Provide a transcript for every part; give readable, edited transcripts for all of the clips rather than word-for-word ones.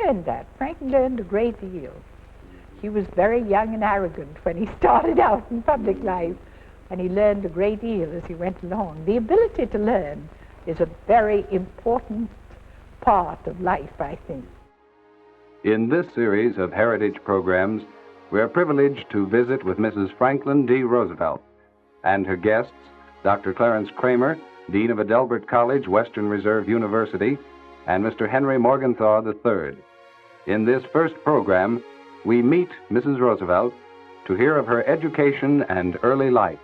learned that. Franklin learned a great deal. He was very young and arrogant when he started out in public life, and he learned a great deal as he went along. The ability to learn is a very important part of life, I think. In this series of heritage programs, we are privileged to visit with Mrs. Franklin D. Roosevelt and her guests, Dr. Clarence Kramer, Dean of Adelbert College, Western Reserve University, and Mr. Henry Morgenthau III. In this first program, we meet Mrs. Roosevelt to hear of her education and early life.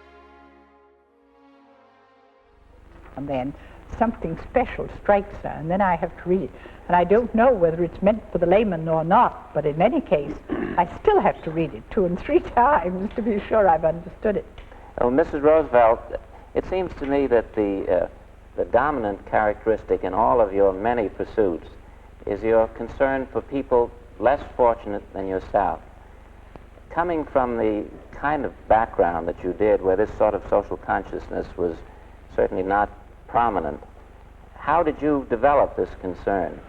And then something special strikes her, and then I have to read it. And I don't know whether it's meant for the layman or not, but in any case, I still have to read it 2 and 3 times to be sure I've understood it. Well, Mrs. Roosevelt, it seems to me that the dominant characteristic in all of your many pursuits is your concern for people less fortunate than yourself. Coming from the kind of background that you did, where this sort of social consciousness was certainly not prominent, how did you develop this concern?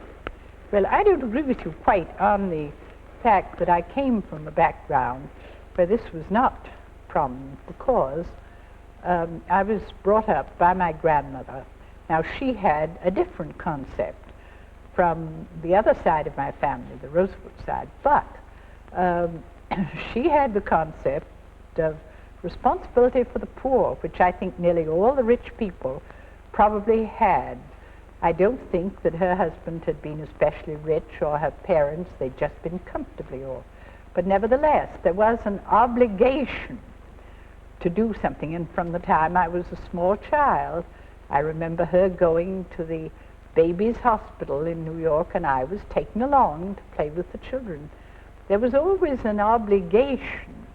Well, I don't agree with you quite on the fact that I came from a background where this was not prominent, because I was brought up by my grandmother. Now, she had a different concept from the other side of my family, the Roosevelt side, but she had the concept of responsibility for the poor, which I think nearly all the rich people probably had. I don't think that her husband had been especially rich, or her parents, they'd just been comfortably off. But nevertheless, there was an obligation to do something, and from the time I was a small child, I remember her going to the babies' hospital in New York, and I was taken along to play with the children. There was always an obligation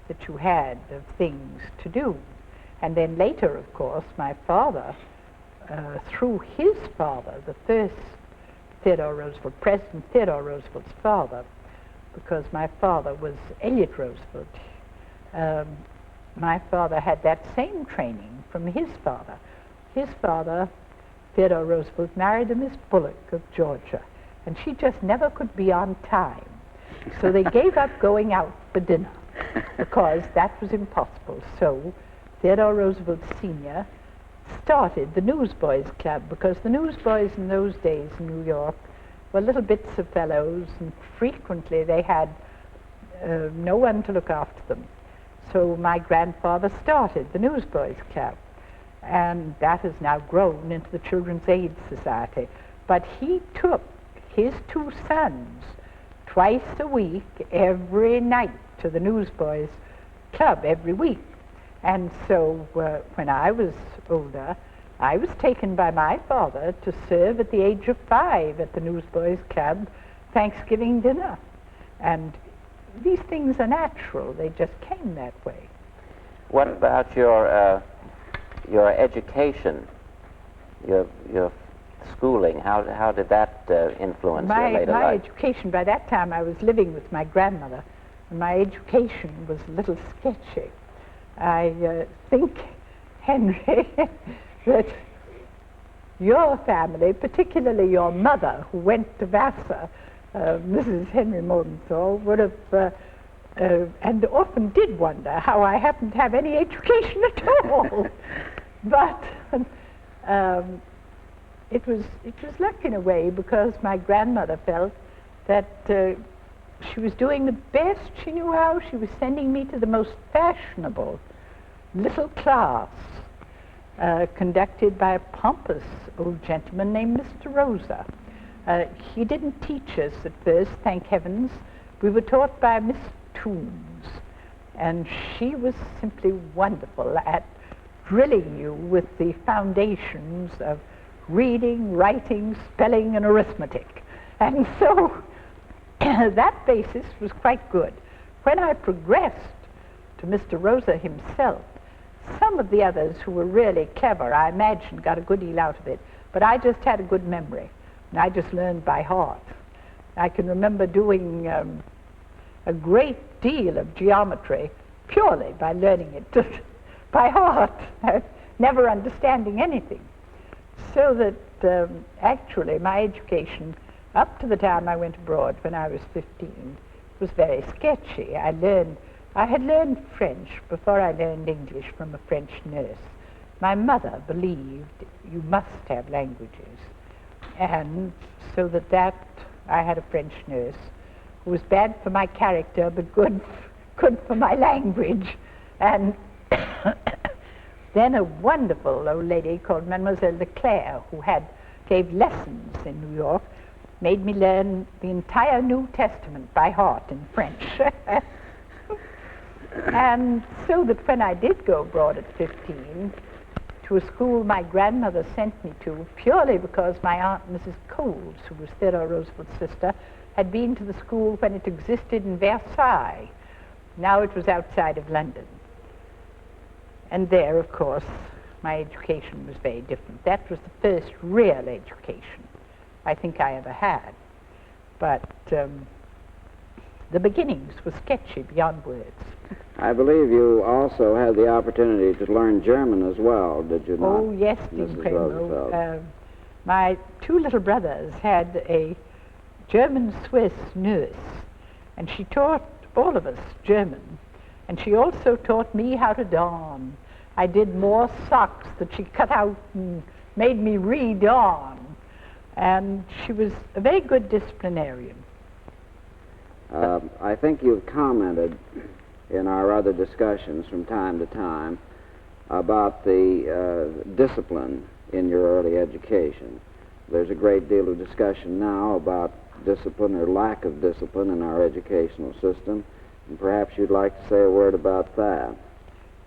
that you had of things to do. And then later, of course, my father, through his father, the first Theodore Roosevelt, President Theodore Roosevelt's father, because my father was Elliott Roosevelt, my father had that same training from his father. His father, Theodore Roosevelt, married a Miss Bullock of Georgia, and she just never could be on time. So they gave up going out for dinner because that was impossible. So Theodore Roosevelt Sr. started the Newsboys Club, because the newsboys in those days in New York were little bits of fellows, and frequently they had no one to look after them. So my grandfather started the Newsboys Club, and that has now grown into the Children's Aid Society. But he took his 2 sons twice a week, every night, to the Newsboys Club every week. And so when I was older, I was taken by my father to serve at the age of 5 at the Newsboys Club Thanksgiving dinner. And these things are natural. They just came that way. What about your education, your schooling? How did that influence your later life? My education, by that time I was living with my grandmother, and my education was a little sketchy. I think, Henry, that your family, particularly your mother, who went to Vassar, Mrs. Henry Morgenthau, would have, and often did wonder how I happened to have any education at all. But it was luck in a way, because my grandmother felt that she was doing the best she knew how. She was sending me to the most fashionable little class, conducted by a pompous old gentleman named Mr. Rosa. He didn't teach us at first, thank heavens. We were taught by Miss Toombs, and she was simply wonderful at drilling you with the foundations of reading, writing, spelling, and arithmetic. And so that basis was quite good. When I progressed to Mr. Rosa himself, some of the others who were really clever, I imagine, got a good deal out of it, but I just had a good memory, and I just learned by heart. I can remember doing a great deal of geometry purely by learning it by heart, never understanding anything. So that actually my education up to the time I went abroad when I was 15, it was very sketchy. I had learned French before I learned English from a French nurse. My mother believed you must have languages. And so that I had a French nurse who was bad for my character but good for my language. And then a wonderful old lady called Mademoiselle Leclerc, who gave lessons in New York, made me learn the entire New Testament by heart in French. And so that when I did go abroad at 15 to a school my grandmother sent me to, purely because my aunt Mrs. Coles, who was Theodore Roosevelt's sister, had been to the school when it existed in Versailles. Now it was outside of London. And there, of course, my education was very different. That was the first real education I think I ever had. But the beginnings were sketchy beyond words. I believe you also had the opportunity to learn German as well, did you not? Oh, yes, Dean Mrs. Kramer. Roosevelt? My two little brothers had a German-Swiss nurse, and she taught all of us German, and she also taught me how to darn. I did more socks that she cut out and made me re-darn, and she was a very good disciplinarian. I think you've commented in our other discussions from time to time about the discipline in your early education. There's a great deal of discussion now about discipline or lack of discipline in our educational system, and perhaps you'd like to say a word about that.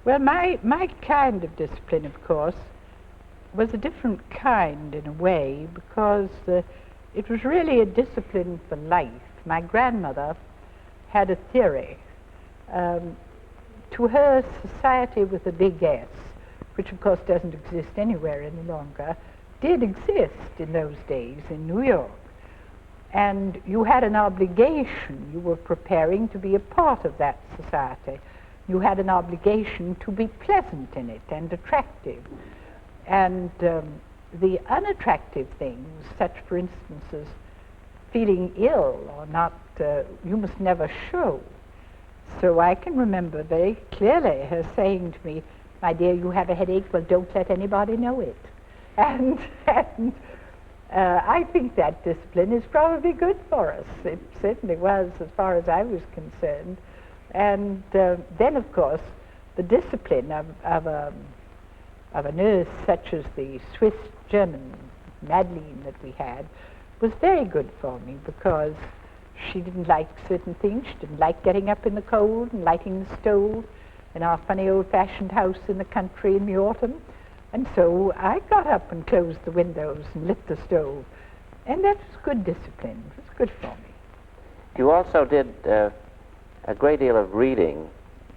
Well, my kind of discipline, of course, was a different kind in a way, because it was really a discipline for life. My grandmother had a theory. To her, society with a big S, which of course doesn't exist anywhere any longer, did exist in those days in New York. And you had an obligation. You were preparing to be a part of that society. You had an obligation to be pleasant in it and attractive. And the unattractive things, such for instance as feeling ill or not, you must never show. So I can remember very clearly her saying to me, "My dear, you have a headache, well, don't let anybody know it." And I think that discipline is probably good for us. It certainly was, as far as I was concerned. And then, of course, the discipline of a nurse such as the Swiss-German Madeleine that we had was very good for me, because she didn't like certain things. She didn't like getting up in the cold and lighting the stove in our funny old-fashioned house in the country in the autumn. And so I got up and closed the windows and lit the stove. And that was good discipline. It was good for me. You also did a great deal of reading,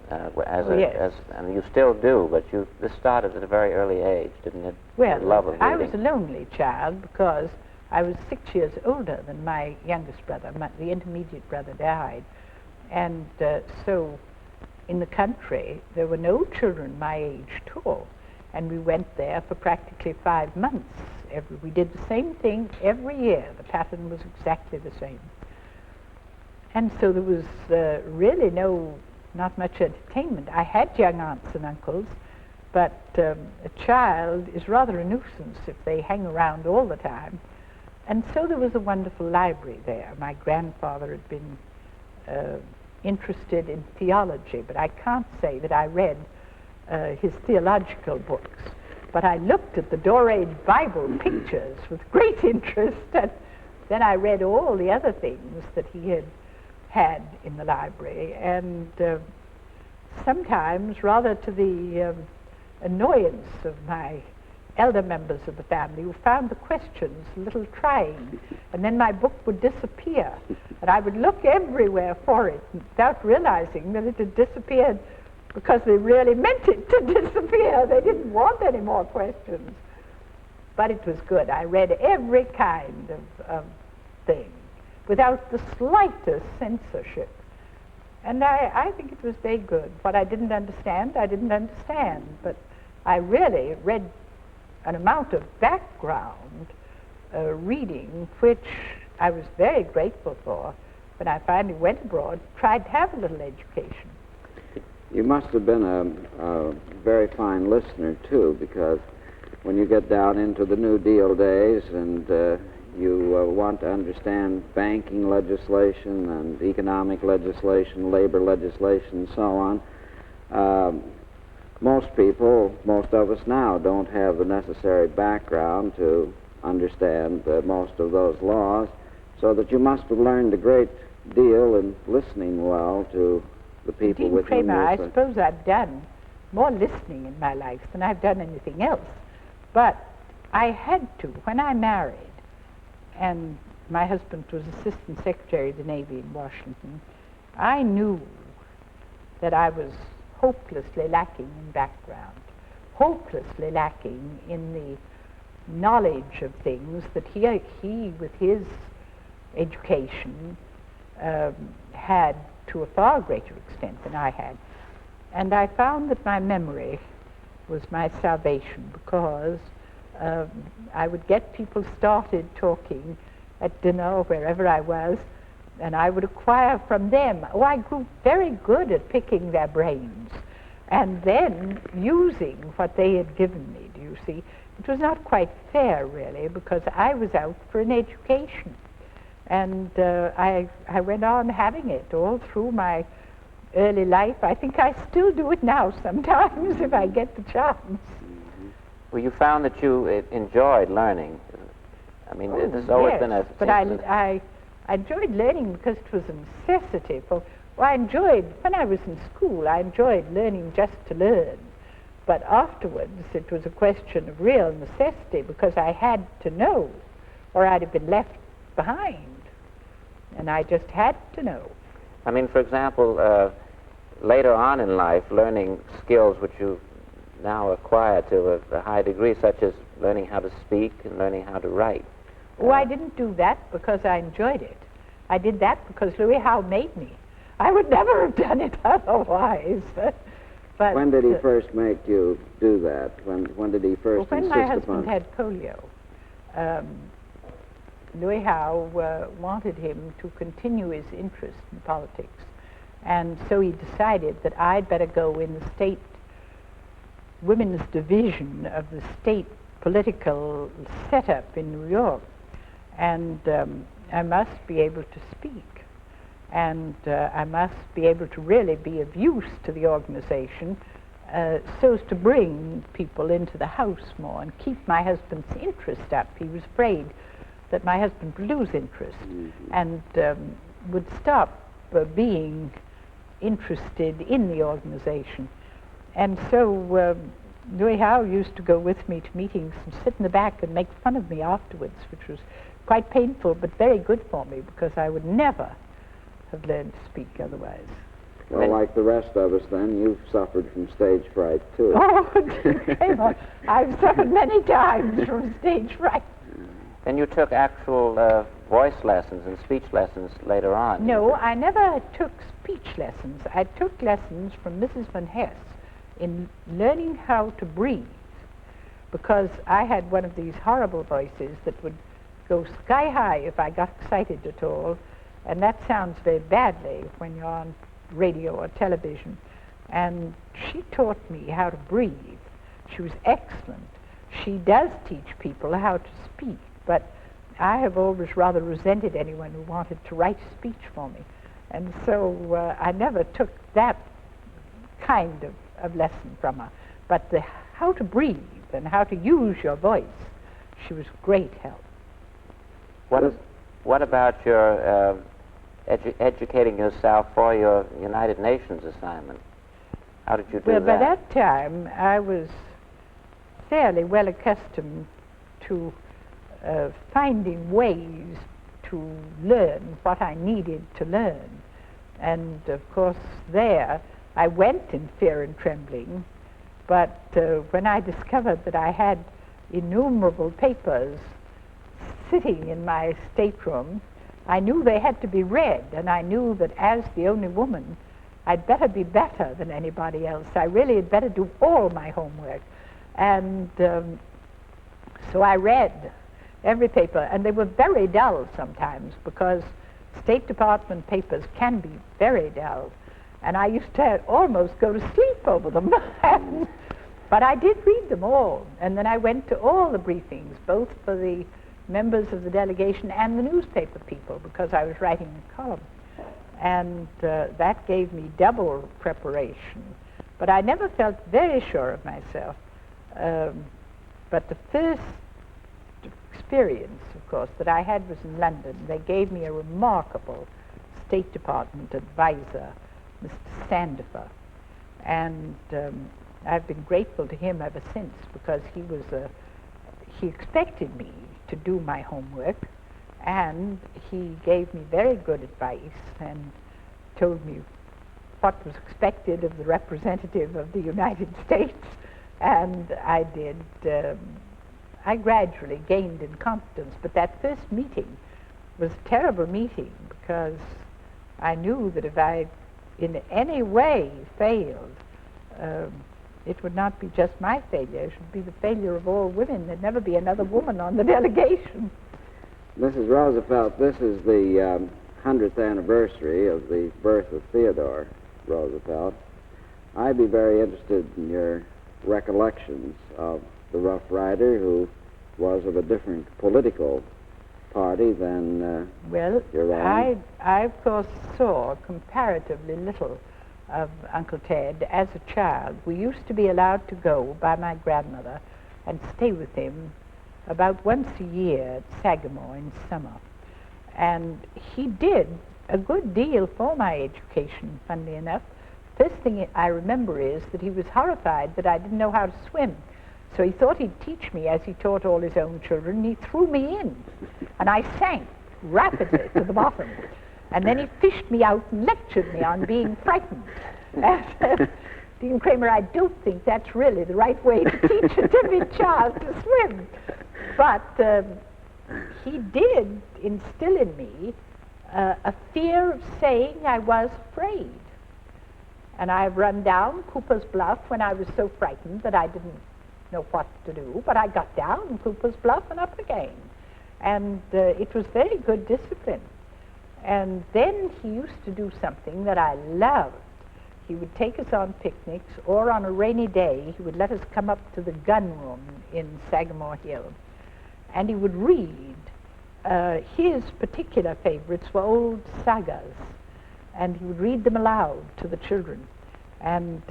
yes. and you still do, but this started at a very early age, didn't it? Well, the love of reading. I was a lonely child because I was 6 years older than my youngest brother. The intermediate brother died. And so in the country, there were no children my age at all. And we went there for practically 5 months. We did the same thing every year. The pattern was exactly the same. And so there was really not much entertainment. I had young aunts and uncles, but a child is rather a nuisance if they hang around all the time. And so there was a wonderful library there. My grandfather had been interested in theology, but I can't say that I read his theological books. But I looked at the Doré Bible pictures with great interest, and then I read all the other things that he had in the library, and sometimes, rather to the annoyance of my elder members of the family, who found the questions a little trying, and then my book would disappear, and I would look everywhere for it without realizing that it had disappeared because they really meant it to disappear. They didn't want any more questions. But it was good. I read every kind of thing without the slightest censorship. And I think it was very good. What I didn't understand, I didn't understand. But I really read an amount of background reading which I was very grateful for when I finally went abroad, tried to have a little education. You must have been a very fine listener, too, because when you get down into the New Deal days and you want to understand banking legislation and economic legislation, labor legislation, and so on, most people, most of us now, don't have the necessary background to understand most of those laws, so that you must have learned a great deal in listening well to the people Dean with whom Kramer, I you're... suppose I've done more listening in my life than I've done anything else. But I had to. When I married, and my husband was Assistant Secretary of the Navy in Washington, I knew that I was hopelessly lacking in background, hopelessly lacking in the knowledge of things that he with his education, had to a far greater extent than I had. And I found that my memory was my salvation, because I would get people started talking at dinner or wherever I was, and I would acquire from them. Oh, I grew very good at picking their brains and then using what they had given me, do you see? It was not quite fair, really, because I was out for an education. And I went on having it all through my early life. I think I still do it now sometimes if I get the chance. Well, you found that you enjoyed learning. I mean, this has always been a... But I enjoyed learning because it was a necessity. Well, I enjoyed, when I was in school, I enjoyed learning just to learn. But afterwards, it was a question of real necessity, because I had to know, or I'd have been left behind. And I just had to know. I mean, for example, later on in life, learning skills which you now acquire to a high degree, such as learning how to speak and learning how to write. Oh, I didn't do that because I enjoyed it. I did that because Louis Howe made me. I would never have done it otherwise. But when did he first make you do that? When did he first when insist my upon husband had polio, Louis Howe wanted him to continue his interest in politics. And so he decided that I'd better go in the state women's division of the state political setup in New York. And I must be able to speak. And I must be able to really be of use to the organization so as to bring people into the house more and keep my husband's interest up. He was afraid that my husband would lose interest and would stop being interested in the organization. And so Louis Howe used to go with me to meetings and sit in the back and make fun of me afterwards, which was quite painful but very good for me, because I would never have learned to speak otherwise. Well, like the rest of us then, you've suffered from stage fright, too. Oh, I've suffered many times from stage fright. Then you took actual voice lessons and speech lessons later on. No, I never took speech lessons. I took lessons from Mrs. Van Hess in learning how to breathe, because I had one of these horrible voices that would go sky high if I got excited at all, and that sounds very badly when you're on radio or television. And she taught me how to breathe. She was excellent. She does teach people how to speak, but I have always rather resented anyone who wanted to write a speech for me. And so I never took that kind of lesson from her. But the how to breathe and how to use your voice, she was great help. What about your educating yourself for your United Nations assignment? How did you do that? Well, by that time, I was fairly well accustomed to finding ways to learn what I needed to learn. And, of course, there I went in fear and trembling, but when I discovered that I had innumerable papers sitting in my stateroom, I knew they had to be read, and I knew that as the only woman, I'd better be better than anybody else. I really had better do all my homework. And so I read every paper, and they were very dull sometimes because State Department papers can be very dull, and I used to almost go to sleep over them. But I did read them all, and then I went to all the briefings, both for the members of the delegation and the newspaper people, because I was writing a column. And that gave me double preparation. But I never felt very sure of myself. But the first experience, of course, that I had was in London. They gave me a remarkable State Department advisor, Mr. Sandifer. And I've been grateful to him ever since, because he expected me to do my homework, and he gave me very good advice and told me what was expected of the representative of the United States, and I did. I gradually gained in confidence, but that first meeting was a terrible meeting, because I knew that if I in any way failed, it would not be just my failure, it should be the failure of all women. There'd never be another woman on the delegation. Mrs. Roosevelt, this is the 100th anniversary of the birth of Theodore Roosevelt. I'd be very interested in your recollections of the Rough Rider, who was of a different political party than your own. I of course saw comparatively little of Uncle Ted as a child. We used to be allowed to go by my grandmother and stay with him about once a year at Sagamore in summer. And he did a good deal for my education, funnily enough. First thing I remember is that he was horrified that I didn't know how to swim. So he thought he'd teach me as he taught all his own children, and he threw me in. And I sank rapidly to the bottom. And then he fished me out and lectured me on being frightened. Dean Kramer, I don't think that's really the right way to teach a timid child to swim. But he did instill in me a fear of saying I was afraid. And I've run down Cooper's Bluff when I was so frightened that I didn't know what to do, but I got down Cooper's Bluff and up again. And it was very good discipline. And then he used to do something that I loved. He would take us on picnics, or on a rainy day, he would let us come up to the gun room in Sagamore Hill, and he would read. His particular favorites were old sagas, and he would read them aloud to the children. And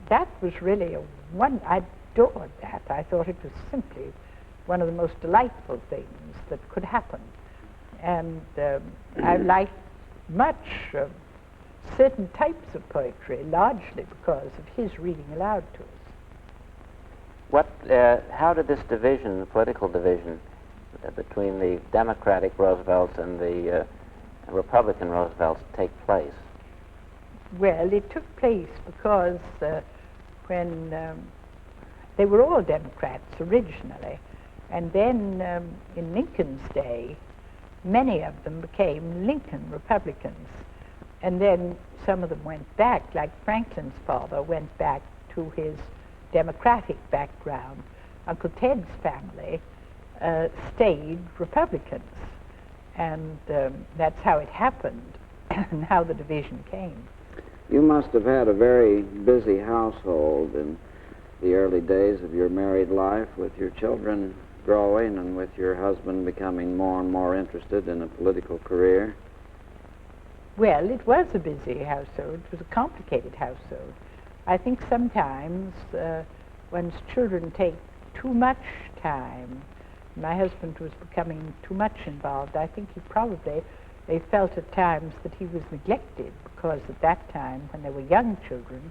that was really I adored that. I thought it was simply one of the most delightful things that could happen. And I liked much certain types of poetry, largely because of his reading aloud to us. How did this division, the political division, between the Democratic Roosevelts and the Republican Roosevelts take place? Well, it took place because when they were all Democrats originally, and then in Lincoln's day, many of them became Lincoln Republicans. And then some of them went back, like Franklin's father went back to his Democratic background. Uncle Ted's family stayed Republicans. And that's how it happened and how the division came. You must have had a very busy household in the early days of your married life, with your children growing and with your husband becoming more and more interested in a political career. Well, it was a busy household. It was a complicated household. I think sometimes when children take too much time, my husband was becoming too much involved. I think they felt at times that he was neglected, because at that time, when they were young children,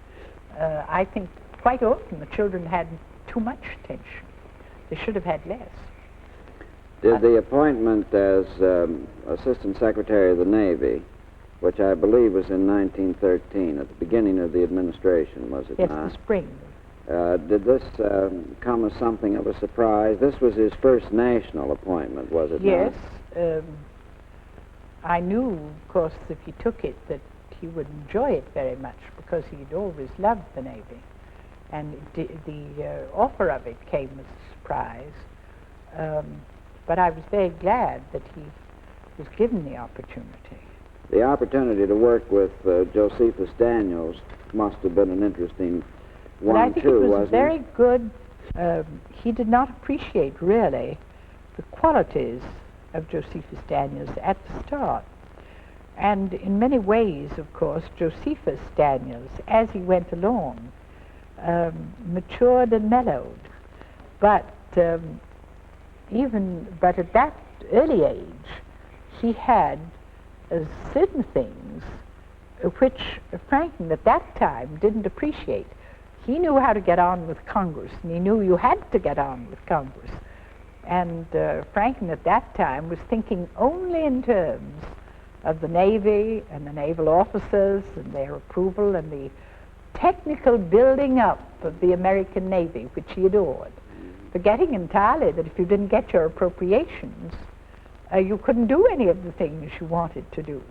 I think quite often the children had too much attention. They should have had less. Did the appointment as Assistant Secretary of the Navy, which I believe was in 1913, at the beginning of the administration, was it not? Yes, the spring. Did this come as something of a surprise? This was his first national appointment, was it not? Yes. I knew, of course, if he took it, that he would enjoy it very much, because he'd always loved the Navy. And the offer of it came as a surprise. but I was very glad that he was given the opportunity. The opportunity to work with Josephus Daniels must have been an interesting one, but I think too, it was wasn't very it? good. He did not appreciate, really, the qualities of Josephus Daniels at the start. And in many ways, of course, Josephus Daniels, as he went along, matured and mellowed. But at that early age, he had certain things which Franklin at that time didn't appreciate. He knew how to get on with Congress, and he knew you had to get on with Congress. And Franklin at that time was thinking only in terms of the Navy and the naval officers and their approval and the technical building up of the American Navy, which he adored, forgetting entirely that if you didn't get your appropriations, you couldn't do any of the things you wanted to do.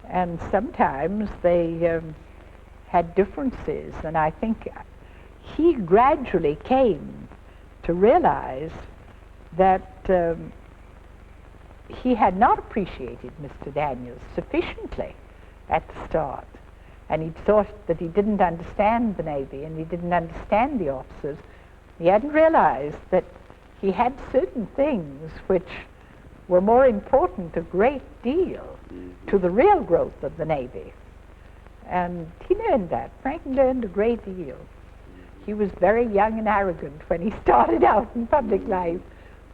And sometimes they had differences, and I think he gradually came to realize that he had not appreciated Mr. Daniels sufficiently at the start, and he thought that he didn't understand the Navy and he didn't understand the officers. He hadn't realized that he had certain things which were more important a great deal to the real growth of the Navy. And he learned that. Franklin learned a great deal. He was very young and arrogant when he started out in public life,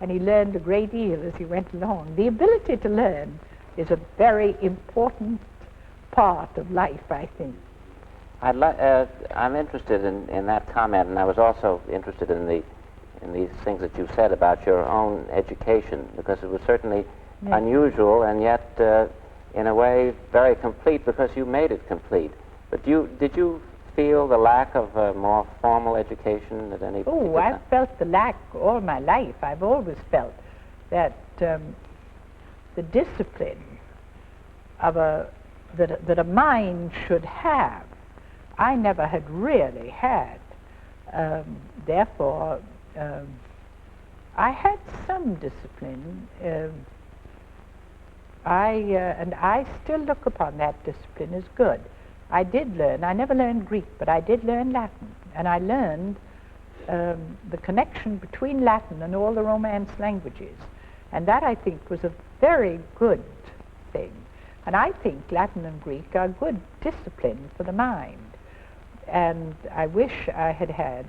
and he learned a great deal as he went along. The ability to learn is a very important part of life, I think. I'm interested in that comment, and I was also interested in these things that you said about your own education, because it was certainly unusual and yet in a way very complete, because you made it complete. But did you feel the lack of a more formal education at any point? Oh, I've felt the lack all my life. I've always felt that the discipline of that a mind should have, I never had really had. Therefore, I had some discipline. And I still look upon that discipline as good. I did learn. I never learned Greek, but I did learn Latin, and I learned the connection between Latin and all the Romance languages, and that I think was a very good thing. And I think Latin and Greek are good discipline for the mind, and I wish I had had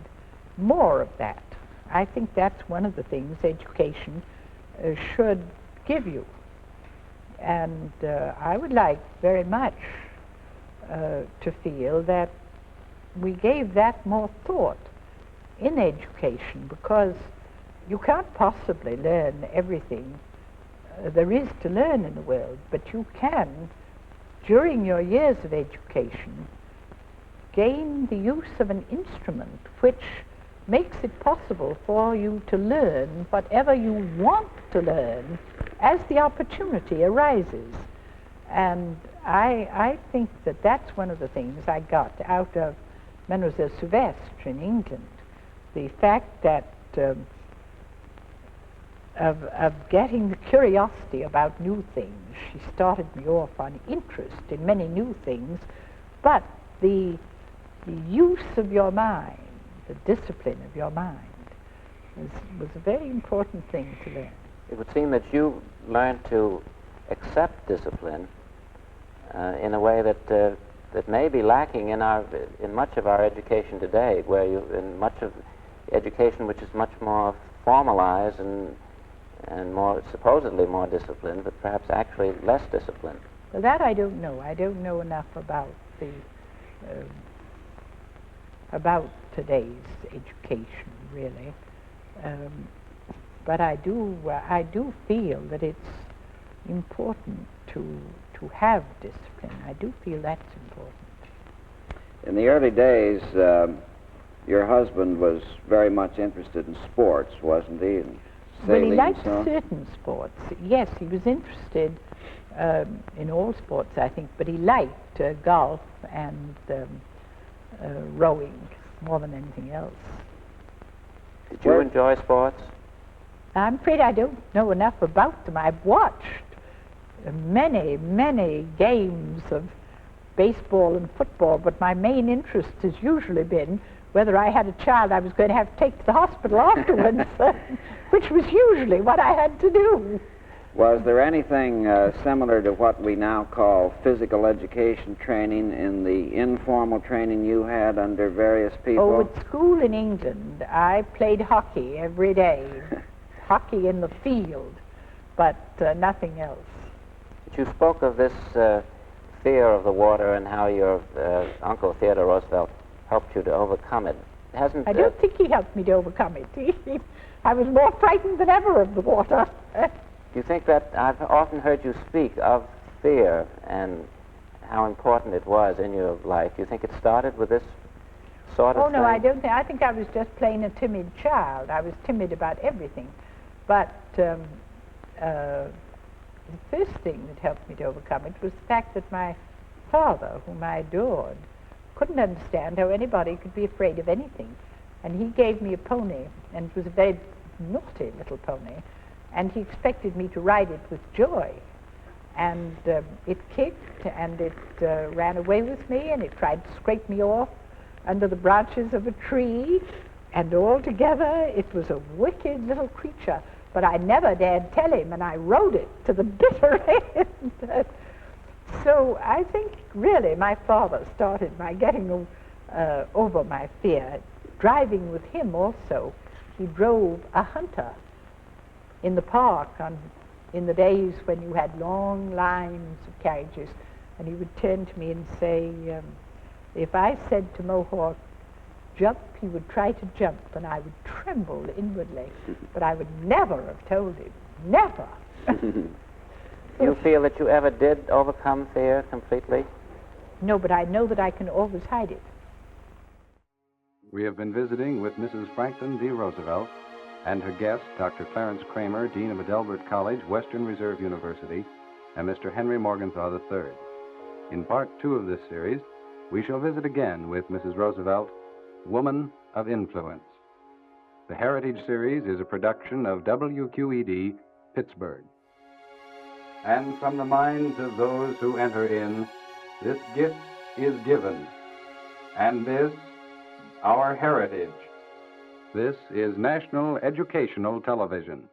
more of that. I think that's one of the things education should give you. And I would like very much to feel that we gave that more thought in education, because you can't possibly learn everything there is to learn in the world, but you can, during your years of education, gain the use of an instrument which makes it possible for you to learn whatever you want to learn as the opportunity arises. And I think that that's one of the things I got out of Mademoiselle Souvestre in England, the fact that of getting the curiosity about new things. She started me off on interest in many new things, but the use of your mind, the discipline of your mind, was a very important thing to learn. It would seem that you learned to accept discipline in a way that may be lacking in much of our education today, where in much of education which is much more formalized and more supposedly more disciplined, but perhaps actually less disciplined. Well, that I don't know. I don't know enough about today's education, really. But I do feel that it's important to have discipline. I do feel that's important. In the early days, your husband was very much interested in sports, wasn't he? Well, he liked certain sports. Yes, he was interested in all sports, I think, but he liked golf and rowing more than anything else. Did you enjoy sports? I'm afraid I don't know enough about them. I've watched many, many games of baseball and football, but my main interest has usually been whether I had a child I was going to have to take to the hospital afterwards, which was usually what I had to do. Was there anything similar to what we now call physical education training in the informal training you had under various people? Oh, at school in England, I played hockey every day, hockey in the field, but nothing else. But you spoke of this fear of the water and how your uncle Theodore Roosevelt helped you to overcome it. I don't think he helped me to overcome it. I was more frightened than ever of the water. Do you think that, I've often heard you speak of fear and how important it was in your life. Do you think it started with this sort of thing? Oh, no, I don't think. I think I was just plain a timid child. I was timid about everything. But the first thing that helped me to overcome it was the fact that my father, whom I adored, couldn't understand how anybody could be afraid of anything. And he gave me a pony, and it was a very naughty little pony, and he expected me to ride it with joy. And it kicked, and it ran away with me, and it tried to scrape me off under the branches of a tree, and altogether it was a wicked little creature. But I never dared tell him, and I rode it to the bitter end. So I think really my father started my getting over my fear. Driving with him also, he drove a hunter in the park in the days when you had long lines of carriages, and he would turn to me and say, if I said to Mohawk, jump, he would try to jump, and I would tremble inwardly, but I would never have told him, never. Do you feel that you ever did overcome fear completely? No, but I know that I can always hide it. We have been visiting with Mrs. Franklin D. Roosevelt and her guest, Dr. Clarence Kramer, Dean of Adelbert College, Western Reserve University, and Mr. Henry Morgenthau III. In part 2 of this series, we shall visit again with Mrs. Roosevelt, Woman of Influence. The Heritage Series is a production of WQED, Pittsburgh. And from the minds of those who enter in, this gift is given, and this our heritage. This is National Educational Television.